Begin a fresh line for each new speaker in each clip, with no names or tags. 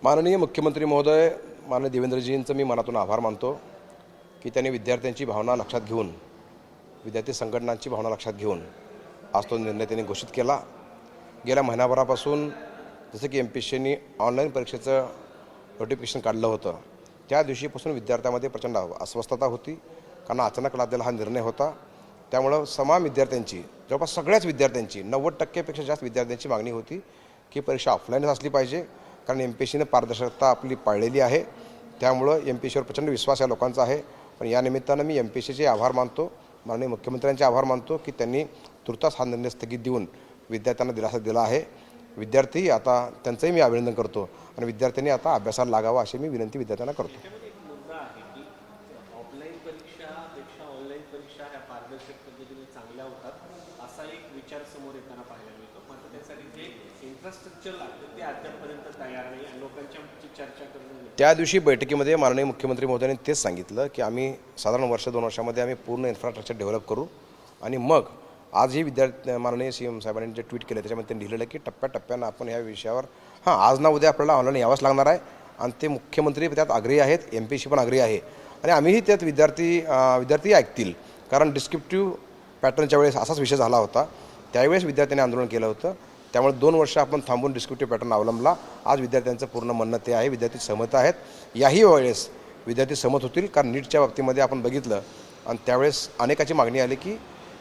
माननीय मुख्यमंत्री महोदय माननीय देवेंद्रजींचं मी मनातून आभार मानतो की त्यांनी विद्यार्थ्यांची भावना लक्षात घेऊन विद्यार्थी संघटनांची भावना लक्षात घेऊन आज तो निर्णय त्यांनी घोषित केला। गेल्या महिनाभरापासून जसं की MPSCनी ऑनलाईन परीक्षेचं नोटिफिकेशन काढलं होतं त्या दिवशीपासून विद्यार्थ्यांमध्ये प्रचंड अस्वस्थता होती, कारण अचानक लादलेला हा निर्णय होता। त्यामुळं समान विद्यार्थ्यांची जवळपास सगळ्याच विद्यार्थ्यांची 90% जास्त विद्यार्थ्यांची मागणी होती की परीक्षा ऑफलाईनच असली पाहिजे, कारण MPSCने पारदर्शकता आपली पाळलेली आहे। त्यामुळं MPSCवर प्रचंड विश्वास या लोकांचा आहे। पण या निमित्तानं मी MPSCचे आभार मानतो, माननीय मुख्यमंत्र्यांचे आभार मानतो की त्यांनी तुर्तास हा निर्णय स्थगित देऊन विद्यार्थ्यांना दिलासा दिला आहे। विद्यार्थी आता त्यांचंही मी अभिनंदन करतो आणि विद्यार्थ्यांनी आता अभ्यासाला लागावा अशी मी विनंती विद्यार्थ्यांना करतो।
ऑफलाईन परीक्षापेक्षा ऑनलाईन परीक्षा ह्या पारदर्शक पद्धतीने चांगल्या होतात असा एक विचार समोर येताना पाहायला मिळतो। मात्र त्यासाठी जे इन्फ्रास्ट्रक्चर लागतं ते अद्यापपर्यंत तयार नाही आणि लोकांची चर्चा करून
त्या दिवशी बैठकीमध्ये माननीय मुख्यमंत्री महोदयांनी तेच सांगितलं की आम्ही साधारण वर्ष 2 वर्षामध्ये आम्ही पूर्ण इन्फ्रास्ट्रक्चर डेव्हलप करू आणि मग आजही विद्यार्थी माननीय CM साहेबांनी जे ट्विट केलं त्याच्यामध्ये त्यांनी लिहिलेलं की टप्प्याटप्प्यानं आपण ह्या विषयावर आज ना उद्या आपल्याला ऑनलाईन यावंच लागणार आहे आणि ते मुख्यमंत्री त्यात आग्रही आहेत, MPSC पण आग्रही आहे आणि आम्हीही त्यात विद्यार्थी ऐकतील, कारण डिस्क्रिप्टिव्ह पॅटर्नच्या वेळेस असाच विषय झाला होता, त्यावेळेस विद्यार्थ्यांनी आंदोलन केलं होतं। त्यामुळे 2 वर्ष आपण थांबून डिस्क्रिप्टिव्ह पॅटर्न अवलंबला। आज विद्यार्थ्यांचं पूर्ण म्हणणं ते आहे, विद्यार्थी सहमत आहेत। याही वेळेस विद्यार्थी सहमत होतील, कारण नीटच्या बाबतीमध्ये आपण बघितलं आणि त्यावेळेस अनेकाची मागणी आली की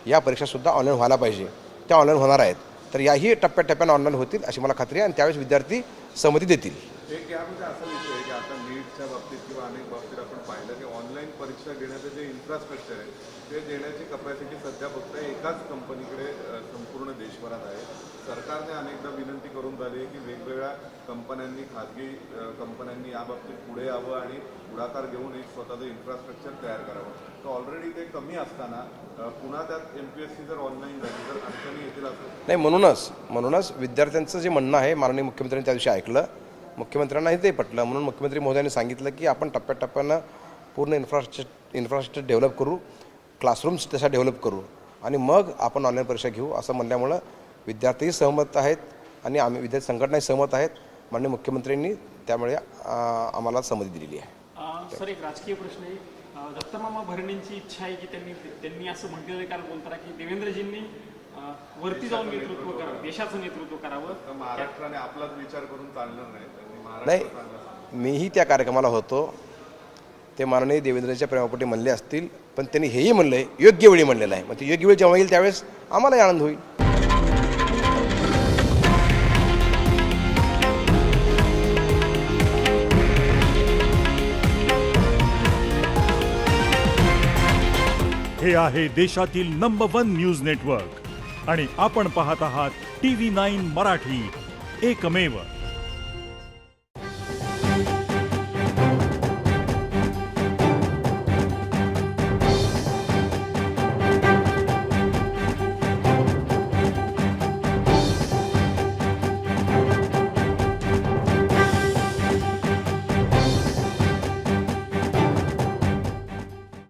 या परीक्षासुद्धा ऑनलाईन व्हायला पाहिजे, त्या ऑनलाईन होणार आहेत। तर याही टप्प्याटप्प्यानं ऑनलाईन होतील अशी मला खात्री आहे आणि त्यावेळेस विद्यार्थी सहमती देतील।
एक यामध्ये असा विषय आहे की आता नीटच्या बाबतीत किंवा अनेक बाबतीत आपण पाहिलं की ऑनलाईन परीक्षा घेण्याचं जे इन्फ्रास्ट्रक्चर आहे ते देण्याची कपॅसिटी सध्या फक्त एकाच कंपनीकडे संपूर्ण देशभरात आहे। सरकारने अनेकदा विनंती करून झाली आहे की वेगवेगळ्या कंपन्यांनी, खाजगी कंपन्यांनी याबाबतीत पुढे यावं आणि पुढाकार घेऊन एक स्वतःचं इन्फ्रास्ट्रक्चर तयार करावं। तर ऑलरेडी ते कमी असताना पुन्हा त्यात MPSC जर ऑनलाईन झाली तर अडचणी येतील असं
नाही, म्हणूनच विद्यार्थ्यांचं जे म्हणणं आहे माननीय मुख्यमंत्र्यांनी त्या दिवशी ऐकलं, मुख्यमंत्र्यांनाही ते पटलं, म्हणून मुख्यमंत्री महोदयांनी सांगितलं की आपण टप्प्याटप्प्यानं पूर्ण इन्फ्रास्ट्रक्चर डेव्हलप करू, क्लासरूम्स तशा डेव्हलप करू आणि मग आपण ऑनलाईन परीक्षा घेऊ असं म्हणल्यामुळं विद्यार्थीही सहमत आहेत आणि आम्ही विद्यार्थी संघटनाही सहमत आहेत। माननीय मुख्यमंत्र्यांनी त्यामुळे आम्हाला संमती दिलेली आहे।
सर, एक राजकीय प्रश्न आहे। दत्तमामा भरणेंची इच्छा आहे की त्यांनी असं म्हटलेलं कारण बोलताना की देवेंद्रजींनी वरती जाऊन नेतृत्व करावं, देशाचं नेतृत्व करावं।
महाराष्ट्राने आपलाच विचार करून चालणार नाही, त्यांनी
नाही, मीही त्या कार्यक्रमाला होतो, ते माननीय देवेंद्रच्या प्रेमापोटी म्हणले असतील, पण त्यांनी हेही म्हणलं आहे योग्य वेळी म्हणलेलं आहे। मग ते योग्य वेळ जेव्हा येईल त्यावेळेस आम्हालाही आनंद होईल।
हे आहे देशातील नंबर 1 न्यूज नेटवर्क आणि आपण पाहत आहात TV9 मराठी, एकमेव।